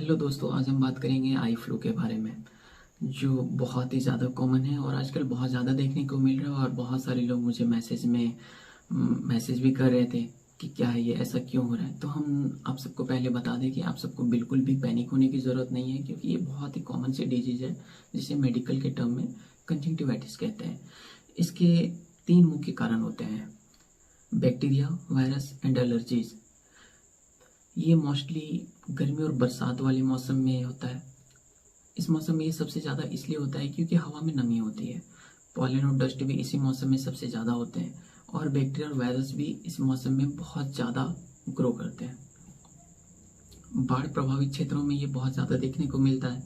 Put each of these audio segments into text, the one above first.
Hello दोस्तों, आज हम बात करेंगे आई फ्लू के बारे में, जो बहुत ही ज़्यादा कॉमन है और आजकल बहुत ज़्यादा देखने को मिल रहा है। और बहुत सारे लोग मुझे मैसेज भी कर रहे थे कि क्या है ये, ऐसा क्यों हो रहा है। तो हम आप सबको पहले बता दें कि आप सबको बिल्कुल भी पैनिक होने की ज़रूरत नहीं है, क्योंकि ये बहुत ही कॉमन सी डिजीज़ है जिसे मेडिकल के टर्म में कंजंक्टिवाइटिस कहते हैं। इसके 3 मुख्य कारण होते हैं: बैक्टीरिया, वायरस एंड एलर्जीज। ये मोस्टली गर्मी और बरसात वाले मौसम में होता है। इस मौसम में ये सबसे ज़्यादा इसलिए होता है क्योंकि हवा में नमी होती है। पॉलन और डस्ट भी इसी मौसम में सबसे ज़्यादा होते हैं, और बैक्टीरिया और वायरस भी इस मौसम में बहुत ज़्यादा ग्रो करते हैं। बाढ़ प्रभावित क्षेत्रों में ये बहुत ज़्यादा देखने को मिलता है,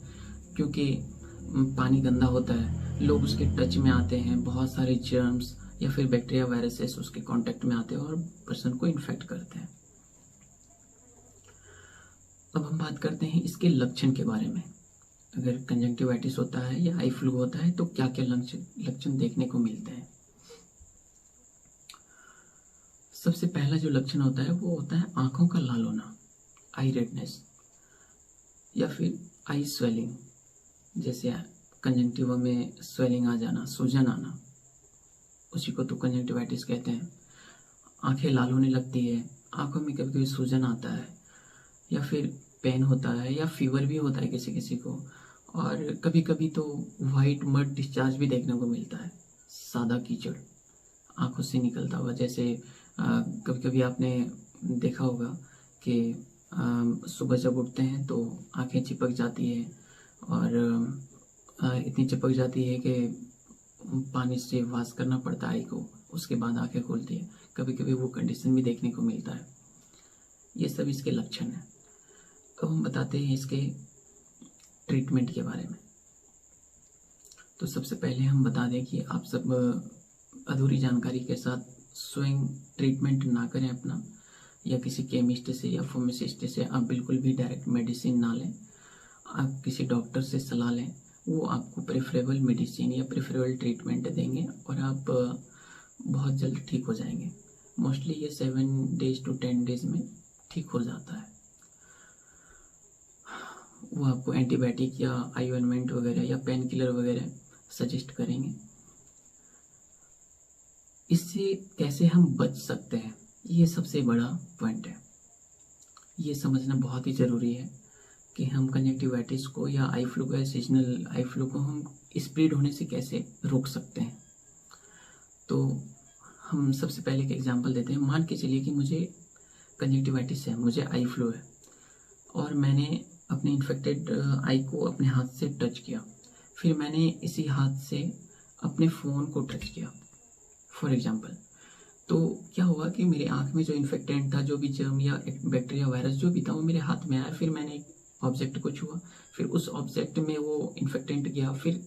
क्योंकि पानी गंदा होता है, लोग उसके टच में आते हैं, बहुत सारे जर्म्स या फिर बैक्टीरिया वायरसेस उसके कांटेक्ट में आते हैं और पर्सन को इन्फेक्ट करते हैं। अब हम बात करते हैं इसके लक्षण के बारे में। अगर कंजंक्टिवाइटिस होता है या आई फ्लू होता है तो क्या क्या लक्षण देखने को मिलते हैं। सबसे पहला जो लक्षण होता है वो होता है आंखों का लाल होना, आई रेडनेस, या फिर आई स्वेलिंग। जैसे कंजंक्टिवा में स्वेलिंग आ जाना, सूजन आना, उसी को तो कंजंक्टिवाइटिस कहते हैं। आंखें लाल होने लगती है, आंखों में कभी कभी सूजन आता है, या फिर पेन होता है, या फीवर भी होता है किसी किसी को। और कभी कभी तो वाइट मड डिस्चार्ज भी देखने को मिलता है, सादा कीचड़ आंखों से निकलता हुआ। जैसे कभी कभी आपने देखा होगा कि सुबह जब उठते हैं तो आंखें चिपक जाती है, और इतनी चिपक जाती है कि पानी से वॉश करना पड़ता है आई को, उसके बाद आंखें खुलती है। कभी कभी वो कंडीशन भी देखने को मिलता है। ये सब इसके लक्षण हैं। अब हम बताते हैं इसके ट्रीटमेंट के बारे में। तो सबसे पहले हम बता दें कि आप सब अधूरी जानकारी के साथ स्वयं ट्रीटमेंट ना करें अपना, या किसी केमिस्ट से या फार्मासिस्ट से आप बिल्कुल भी डायरेक्ट मेडिसिन ना लें। आप किसी डॉक्टर से सलाह लें, वो आपको प्रेफरेबल मेडिसिन या प्रेफरेबल ट्रीटमेंट देंगे और आप बहुत जल्द ठीक हो जाएंगे। मोस्टली ये 7 डेज to 10 डेज में ठीक हो जाता है। वो आपको एंटीबायोटिक या आई ऑइंटमेंट वगैरह या पेन किलर वगैरह सजेस्ट करेंगे। इससे कैसे हम बच सकते हैं, ये सबसे बड़ा पॉइंट है। ये समझना बहुत ही ज़रूरी है कि हम कंजंक्टिवाइटिस को या आई फ्लू को या सीजनल आई फ्लू को हम स्प्रेड होने से कैसे रोक सकते हैं। तो हम सबसे पहले एक एग्जांपल देते हैं। मान के चलिए कि मुझे कंजंक्टिवाइटिस है, मुझे आई फ्लू है, और मैंने अपने इन्फेक्टेड आई को अपने हाथ से टच किया, फिर मैंने इसी हाथ से अपने फ़ोन को टच किया फॉर एग्जांपल। तो क्या हुआ कि मेरे आँख में जो इन्फेक्टेंट था, जो भी जर्म या बैक्टीरिया वायरस जो भी था, वो मेरे हाथ में आया। फिर मैंने एक ऑब्जेक्ट को छुआ, फिर उस ऑब्जेक्ट में वो इन्फेक्टेंट गया, फिर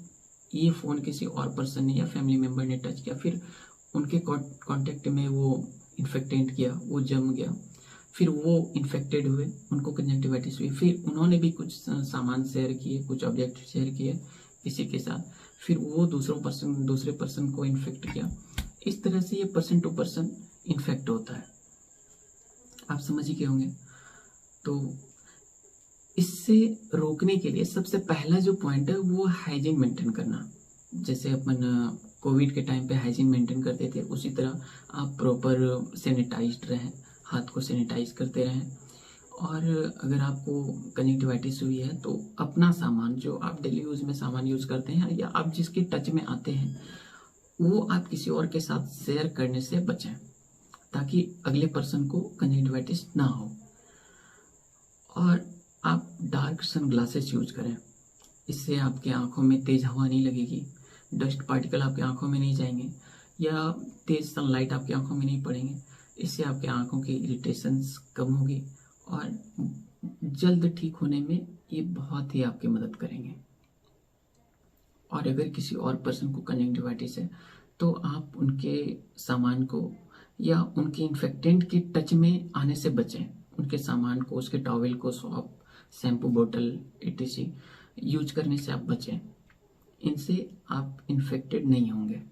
ये फ़ोन किसी और पर्सन ने या फैमिली मेम्बर ने टच किया, फिर उनके कांटेक्ट में वो इन्फेक्टेंट गया, वो जर्म गया, फिर वो इन्फेक्टेड हुए, उनको कंजंक्टिवाइटिस हुई, फिर उन्होंने भी कुछ सामान शेयर किए, कुछ ऑब्जेक्ट शेयर किए किसी के साथ, फिर वो दूसरे पर्सन को इन्फेक्ट किया। इस तरह से ये पर्सन टू पर्सन इन्फेक्ट होता है। आप समझ ही गए होंगे। तो इससे रोकने के लिए सबसे पहला जो पॉइंट है वो हाइजीन मेंटेन करना। जैसे अपन कोविड के टाइम पे हाइजीन मेंटेन करते थे, उसी तरह आप प्रॉपर सैनिटाइज्ड रहें, हाथ को सैनिटाइज करते रहें। और अगर आपको कंजंक्टिवाइटिस हुई है तो अपना सामान, जो आप डेली यूज़ में सामान यूज़ करते हैं या आप जिसके टच में आते हैं, वो आप किसी और के साथ शेयर करने से बचें, ताकि अगले पर्सन को कंजंक्टिवाइटिस ना हो। और आप डार्क सन ग्लासेस यूज करें, इससे आपके आंखों में तेज हवा नहीं लगेगी, डस्ट पार्टिकल आपके आंखों में नहीं जाएंगे, या तेज सनलाइट आपकी आंखों में नहीं पड़ेंगे। इससे आपके आंखों की इरिटेशंस कम होगी और जल्द ठीक होने में ये बहुत ही आपकी मदद करेंगे। और अगर किसी और पर्सन को कंजंक्टिवाइटिस है तो आप उनके सामान को या उनके इन्फेक्टेंट के टच में आने से बचें। उनके सामान को, उसके टॉवेल को, सॉप, शैम्पू बोतल etc यूज करने से आप बचें। इनसे आप इन्फेक्टेड नहीं होंगे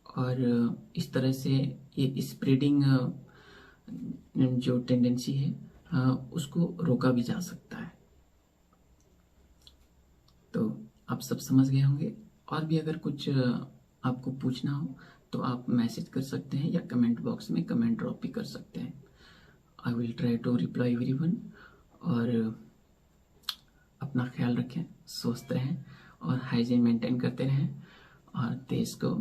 और इस तरह से ये स्प्रेडिंग जो टेंडेंसी है उसको रोका भी जा सकता है। तो आप सब समझ गए होंगे। और भी अगर कुछ आपको पूछना हो तो आप मैसेज कर सकते हैं या कमेंट बॉक्स में कमेंट ड्रॉप भी कर सकते हैं। I will try to reply everyone. और अपना ख्याल रखें, स्वस्थ रहें और हाइजीन मेंटेन करते रहें और देश को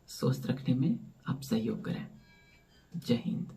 स्वस्थ रखने में आप सहयोग करें। जय हिंद।